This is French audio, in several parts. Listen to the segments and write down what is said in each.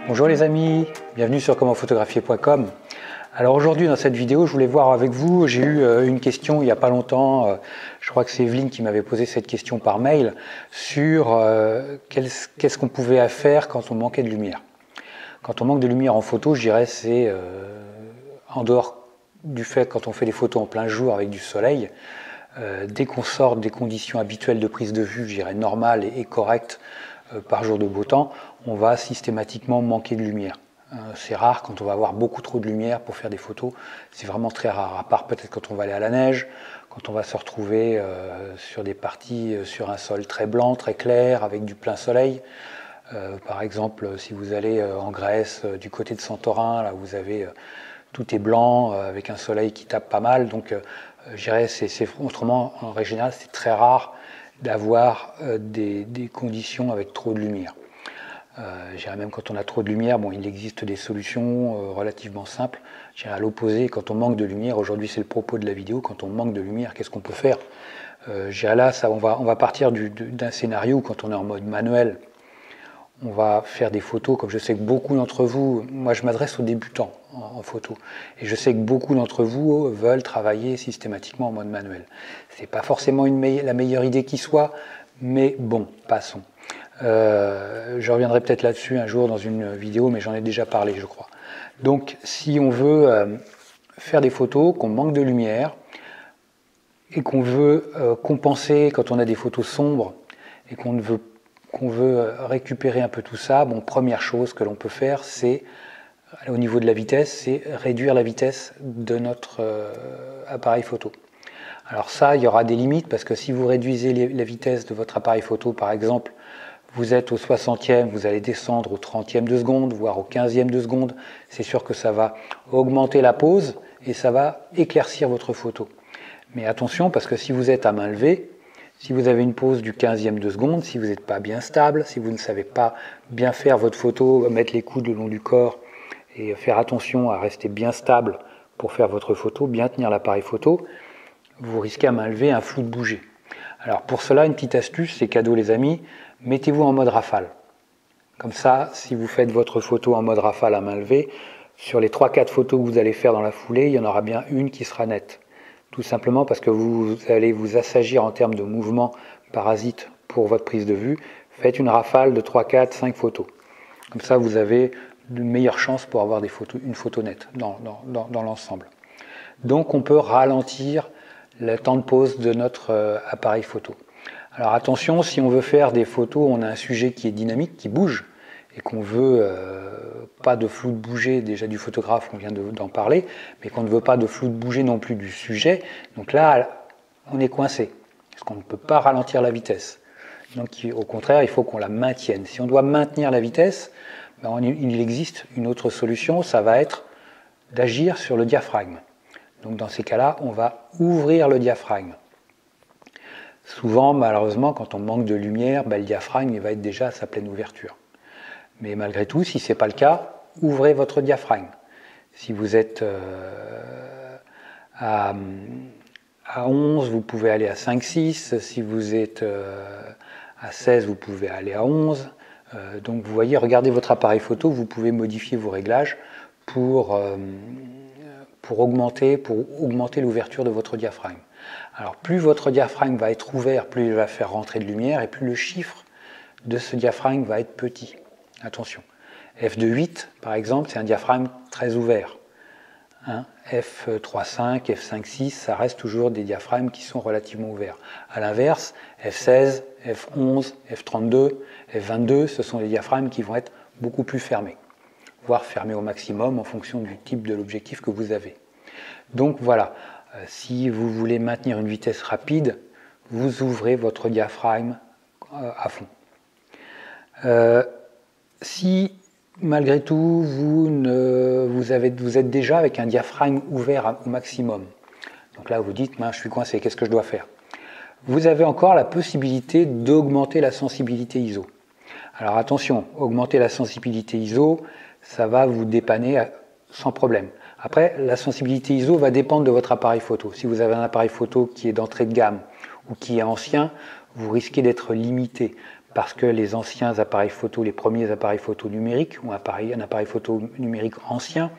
Bonjour les amis, bienvenue sur commentphotographier.com. Alors aujourd'hui dans cette vidéo je voulais voir avec vous, j'ai eu une question il n'y a pas longtemps, je crois que c'est Evelyne qui m'avait posé cette question par mail sur qu'est-ce qu'on pouvait faire quand on manquait de lumière. Quand on manque de lumière en photo, je dirais c'est en dehors du fait quand on fait des photos en plein jour avec du soleil, dès qu'on sort des conditions habituelles de prise de vue, je dirais normales et correctes par jour de beau temps, on va systématiquement manquer de lumière. C'est rare quand on va avoir beaucoup trop de lumière pour faire des photos, c'est vraiment très rare, à part peut-être quand on va aller à la neige, quand on va se retrouver sur des parties sur un sol très blanc, très clair, avec du plein soleil. Par exemple, si vous allez en Grèce, du côté de Santorin, là vous avez tout est blanc, avec un soleil qui tape pas mal, donc je dirais autrement, en règle générale, c'est très rare d'avoir des conditions avec trop de lumière. Je dirais même quand on a trop de lumière, bon, il existe des solutions relativement simples. Je dirais à l'opposé, quand on manque de lumière, aujourd'hui c'est le propos de la vidéo, quand on manque de lumière, qu'est-ce qu'on peut faire? Je dirais là, on va partir d'un scénario où quand on est en mode manuel, on va faire des photos, comme je sais que beaucoup d'entre vous, moi je m'adresse aux débutants en photo, et je sais que beaucoup d'entre vous veulent travailler systématiquement en mode manuel. C'est pas forcément la meilleure idée qui soit, mais bon, passons. Je reviendrai peut-être là-dessus un jour dans une vidéo, mais j'en ai déjà parlé, je crois. Donc, si on veut faire des photos, qu'on manque de lumière, et qu'on veut compenser quand on a des photos sombres, et qu'on veut récupérer un peu tout ça, bon, première chose que l'on peut faire, c'est, au niveau de la vitesse, c'est réduire la vitesse de notre appareil photo. Alors ça, il y aura des limites, parce que si vous réduisez la vitesse de votre appareil photo, par exemple, vous êtes au 60e, vous allez descendre au 30e de seconde, voire au 15e de seconde, c'est sûr que ça va augmenter la pose et ça va éclaircir votre photo. Mais attention, parce que si vous êtes à main levée, si vous avez une pose du 15e de seconde, si vous n'êtes pas bien stable, si vous ne savez pas bien faire votre photo, mettre les coudes le long du corps et faire attention à rester bien stable pour faire votre photo, bien tenir l'appareil photo, vous risquez à main levée un flou de bouger. Alors pour cela, une petite astuce, c'est cadeau les amis, mettez-vous en mode rafale. Comme ça, si vous faites votre photo en mode rafale à main levée, sur les 3-4 photos que vous allez faire dans la foulée, il y en aura bien une qui sera nette. Tout simplement parce que vous allez vous assagir en termes de mouvement parasite pour votre prise de vue. Faites une rafale de 3, 4, 5 photos. Comme ça, vous avez de meilleures chances pour avoir une photo nette dans l'ensemble. Donc, on peut ralentir le temps de pose de notre appareil photo. Alors attention, si on veut faire des photos, on a un sujet qui est dynamique, qui bouge, et qu'on veut pas de flou de bouger déjà du photographe, on vient d'en parler, mais qu'on ne veut pas de flou de bouger non plus du sujet, donc là, on est coincé, parce qu'on ne peut pas ralentir la vitesse. Donc au contraire, il faut qu'on la maintienne. Si on doit maintenir la vitesse, ben, il existe une autre solution, ça va être d'agir sur le diaphragme. Donc dans ces cas-là, on va ouvrir le diaphragme. Souvent, malheureusement, quand on manque de lumière, ben, le diaphragme il va être déjà à sa pleine ouverture. Mais malgré tout, si ce n'est pas le cas, ouvrez votre diaphragme. Si vous êtes à 11, vous pouvez aller à 5-6. Si vous êtes à 16, vous pouvez aller à 11. Donc vous voyez, regardez votre appareil photo, vous pouvez modifier vos réglages pour augmenter l'ouverture de votre diaphragme. Alors plus votre diaphragme va être ouvert, plus il va faire rentrer de lumière et plus le chiffre de ce diaphragme va être petit. Attention. F2.8 par exemple, c'est un diaphragme très ouvert. Hein, F3.5, F5.6, ça reste toujours des diaphragmes qui sont relativement ouverts. A l'inverse, F16, F11, F32, F22, ce sont des diaphragmes qui vont être beaucoup plus fermés, voire fermés au maximum en fonction du type de l'objectif que vous avez. Donc voilà, si vous voulez maintenir une vitesse rapide, vous ouvrez votre diaphragme à fond. Si malgré tout vous êtes déjà avec un diaphragme ouvert au maximum, donc là vous dites je suis coincé, qu'est-ce que je dois faire? Vous avez encore la possibilité d'augmenter la sensibilité ISO. Alors attention, augmenter la sensibilité ISO, ça va vous dépanner sans problème. Après, la sensibilité ISO va dépendre de votre appareil photo. Si vous avez un appareil photo qui est d'entrée de gamme, ou qui est ancien, vous risquez d'être limité parce que les anciens appareils photo, les premiers appareils photo numériques, ou un appareil photo numérique ancien,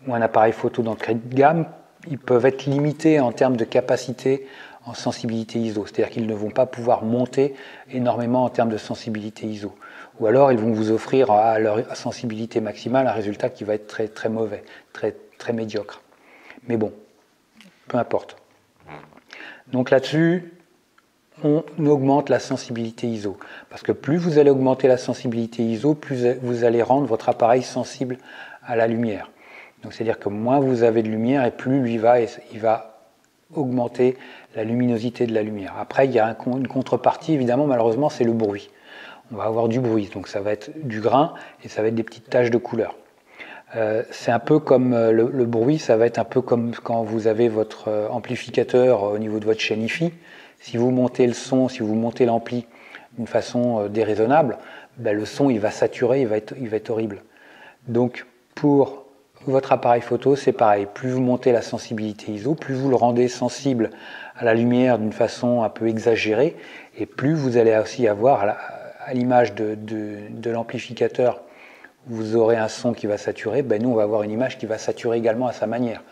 ou un appareil photo d'entrée de gamme, ils peuvent être limités en termes de capacité en sensibilité ISO. C'est-à-dire qu'ils ne vont pas pouvoir monter énormément en termes de sensibilité ISO. Ou alors ils vont vous offrir à leur sensibilité maximale un résultat qui va être très, très mauvais, très, très médiocre. Mais bon, peu importe. Donc là-dessus, on augmente la sensibilité ISO. Parce que plus vous allez augmenter la sensibilité ISO, plus vous allez rendre votre appareil sensible à la lumière. Donc c'est-à-dire que moins vous avez de lumière et plus lui il va augmenter la luminosité de la lumière. Après, il y a une contrepartie, évidemment, malheureusement, c'est le bruit. On va avoir du bruit, donc ça va être du grain et ça va être des petites taches de couleur. C'est un peu comme le bruit, ça va être un peu comme quand vous avez votre amplificateur au niveau de votre chaîne hi-fi. Si vous montez le son, si vous montez l'ampli d'une façon déraisonnable, ben le son il va saturer, il va être horrible. Donc pour votre appareil photo, c'est pareil. Plus vous montez la sensibilité ISO, plus vous le rendez sensible à la lumière d'une façon un peu exagérée, et plus vous allez aussi avoir, à l'image de l'amplificateur, vous aurez un son qui va saturer, ben nous on va avoir une image qui va saturer également à sa manière.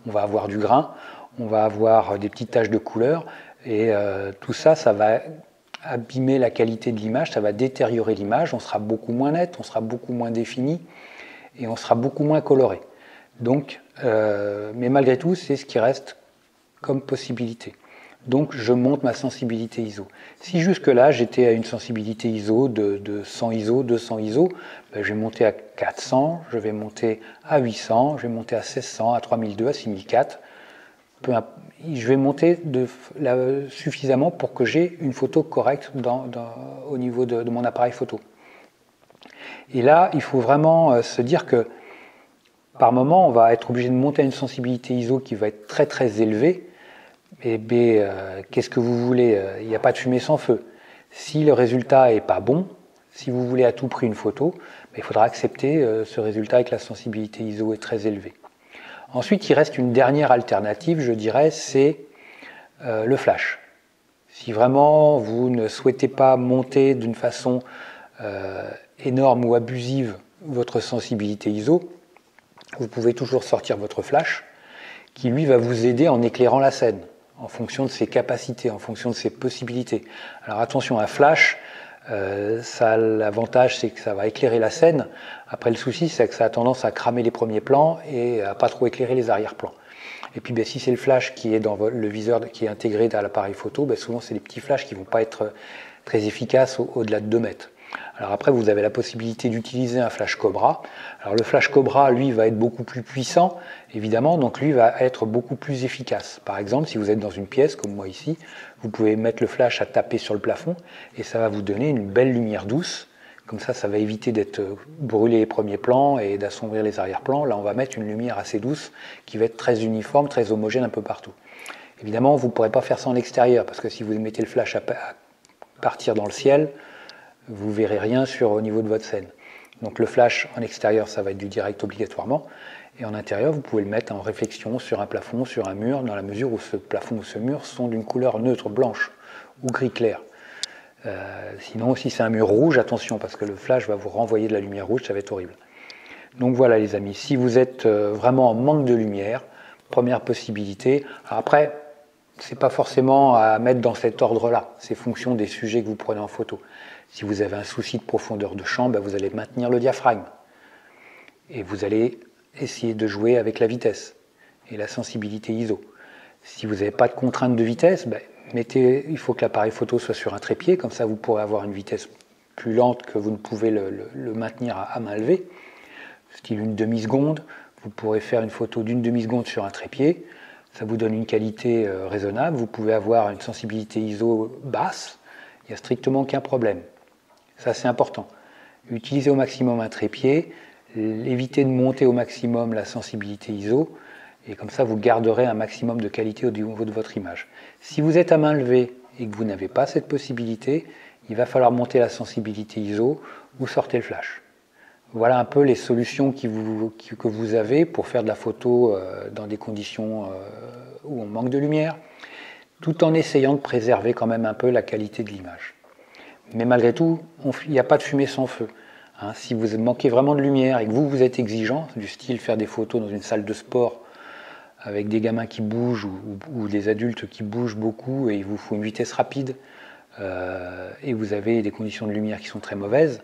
On va avoir du grain, on va avoir des petites taches de couleur, et tout ça, ça va abîmer la qualité de l'image, ça va détériorer l'image, on sera beaucoup moins net, on sera beaucoup moins défini, et on sera beaucoup moins coloré. Donc, mais malgré tout, c'est ce qui reste comme possibilité. Donc, je monte ma sensibilité ISO. Si jusque-là, j'étais à une sensibilité ISO de 100 ISO, 200 ISO, ben, je vais monter à 400, je vais monter à 800, je vais monter à 1600, à 3002, à 6004. Je vais monter suffisamment pour que j'ai une photo correcte au niveau de mon appareil photo. Et là, il faut vraiment se dire que par moment, on va être obligé de monter à une sensibilité ISO qui va être très très élevée. Et qu'est-ce que vous voulez? Il n'y a pas de fumée sans feu. Si le résultat n'est pas bon, si vous voulez à tout prix une photo, il faudra accepter ce résultat avec la sensibilité ISO est très élevée. Ensuite, il reste une dernière alternative, je dirais, c'est le flash. Si vraiment vous ne souhaitez pas monter d'une façon énorme ou abusive votre sensibilité ISO, vous pouvez toujours sortir votre flash qui lui va vous aider en éclairant la scène en fonction de ses capacités, en fonction de ses possibilités. Alors attention, un flash, l'avantage c'est que ça va éclairer la scène. Après le souci c'est que ça a tendance à cramer les premiers plans et à pas trop éclairer les arrière-plans. Et puis si c'est le flash qui est dans le viseur qui est intégré à l'appareil photo, souvent c'est des petits flashs qui ne vont pas être très efficaces au-delà de 2 mètres. Alors après, vous avez la possibilité d'utiliser un flash Cobra. Alors le flash Cobra, lui, va être beaucoup plus puissant, évidemment, donc lui va être beaucoup plus efficace. Par exemple, si vous êtes dans une pièce, comme moi ici, vous pouvez mettre le flash à taper sur le plafond et ça va vous donner une belle lumière douce. Comme ça va éviter d'être brûlé les premiers plans et d'assombrir les arrière-plans. Là, on va mettre une lumière assez douce qui va être très uniforme, très homogène un peu partout. Évidemment, vous ne pourrez pas faire ça en extérieur parce que si vous mettez le flash à partir dans le ciel, vous ne verrez rien au niveau de votre scène. Donc le flash en extérieur, ça va être du direct obligatoirement. Et en intérieur, vous pouvez le mettre en réflexion sur un plafond, sur un mur, dans la mesure où ce plafond ou ce mur sont d'une couleur neutre, blanche ou gris clair. Sinon, si c'est un mur rouge, attention, parce que le flash va vous renvoyer de la lumière rouge, ça va être horrible. Donc voilà les amis, si vous êtes vraiment en manque de lumière, première possibilité. Alors après, c'est pas forcément à mettre dans cet ordre-là, c'est fonction des sujets que vous prenez en photo. Si vous avez un souci de profondeur de champ, vous allez maintenir le diaphragme. Et vous allez essayer de jouer avec la vitesse et la sensibilité ISO. Si vous n'avez pas de contrainte de vitesse, il faut que l'appareil photo soit sur un trépied, comme ça vous pourrez avoir une vitesse plus lente que vous ne pouvez le maintenir à main levée. Style une demi-seconde, vous pourrez faire une photo d'une demi-seconde sur un trépied, ça vous donne une qualité raisonnable, vous pouvez avoir une sensibilité ISO basse, il n'y a strictement aucun problème. Ça, c'est important. Utilisez au maximum un trépied, évitez de monter au maximum la sensibilité ISO, et comme ça, vous garderez un maximum de qualité au niveau de votre image. Si vous êtes à main levée et que vous n'avez pas cette possibilité, il va falloir monter la sensibilité ISO ou sortez le flash. Voilà un peu les solutions que vous avez pour faire de la photo dans des conditions où on manque de lumière, tout en essayant de préserver quand même un peu la qualité de l'image. Mais malgré tout, il n'y a pas de fumée sans feu. Hein, si vous manquez vraiment de lumière et que vous êtes exigeant, du style faire des photos dans une salle de sport avec des gamins qui bougent ou des adultes qui bougent beaucoup et il vous faut une vitesse rapide et vous avez des conditions de lumière qui sont très mauvaises,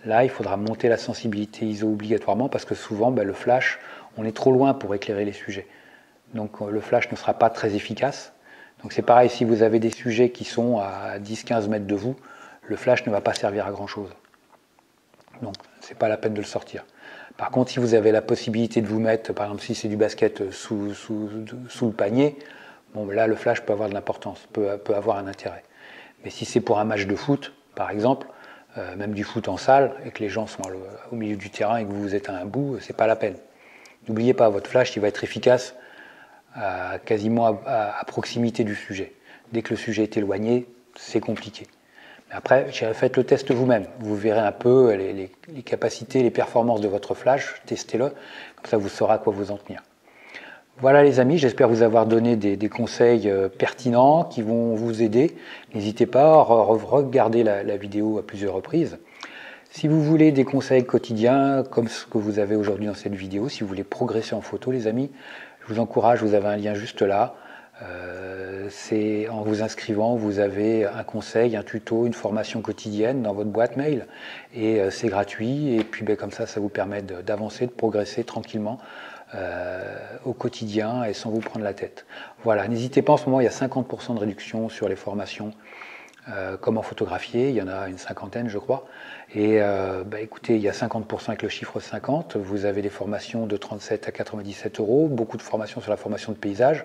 là il faudra monter la sensibilité ISO obligatoirement parce que souvent le flash, on est trop loin pour éclairer les sujets. Donc le flash ne sera pas très efficace. Donc c'est pareil, si vous avez des sujets qui sont à 10-15 mètres de vous, le flash ne va pas servir à grand chose. Donc c'est pas la peine de le sortir. Par contre, si vous avez la possibilité de vous mettre, par exemple si c'est du basket sous le panier, bon, là le flash peut avoir de l'importance, peut avoir un intérêt. Mais si c'est pour un match de foot, par exemple, même du foot en salle, et que les gens sont au milieu du terrain et que vous êtes à un bout, c'est pas la peine. N'oubliez pas, votre flash il va être efficace quasiment à proximité du sujet. Dès que le sujet est éloigné, c'est compliqué. Après, faites le test vous-même. Vous verrez un peu les capacités, les performances de votre flash. Testez-le, comme ça vous saurez à quoi vous en tenir. Voilà les amis, j'espère vous avoir donné des conseils pertinents qui vont vous aider. N'hésitez pas à regarder la vidéo à plusieurs reprises. Si vous voulez des conseils quotidiens comme ce que vous avez aujourd'hui dans cette vidéo, si vous voulez progresser en photo les amis, je vous encourage, vous avez un lien juste là. C'est en vous inscrivant, vous avez un conseil, un tuto, une formation quotidienne dans votre boîte mail et c'est gratuit et puis comme ça vous permet d'avancer, de progresser tranquillement au quotidien et sans vous prendre la tête. Voilà, n'hésitez pas, en ce moment il y a 50% de réduction sur les formations comment photographier, il y en a une cinquantaine je crois et écoutez, il y a 50% avec le chiffre 50, vous avez des formations de 37 à 97 €, beaucoup de formations sur la formation de paysage.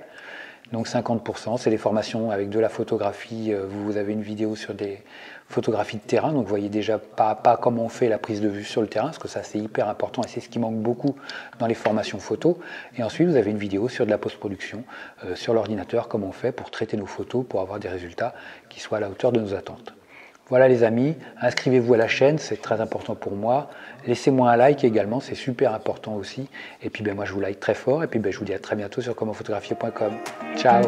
Donc 50%, c'est des formations avec de la photographie. Vous avez une vidéo sur des photographies de terrain, donc vous voyez déjà pas à pas comment on fait la prise de vue sur le terrain, parce que ça c'est hyper important et c'est ce qui manque beaucoup dans les formations photo. Et ensuite vous avez une vidéo sur de la post-production, sur l'ordinateur, comment on fait pour traiter nos photos, pour avoir des résultats qui soient à la hauteur de nos attentes. Voilà les amis, inscrivez-vous à la chaîne, c'est très important pour moi. Laissez-moi un like également, c'est super important aussi. Et puis moi je vous like très fort et puis je vous dis à très bientôt sur commentphotographier.com. Ciao.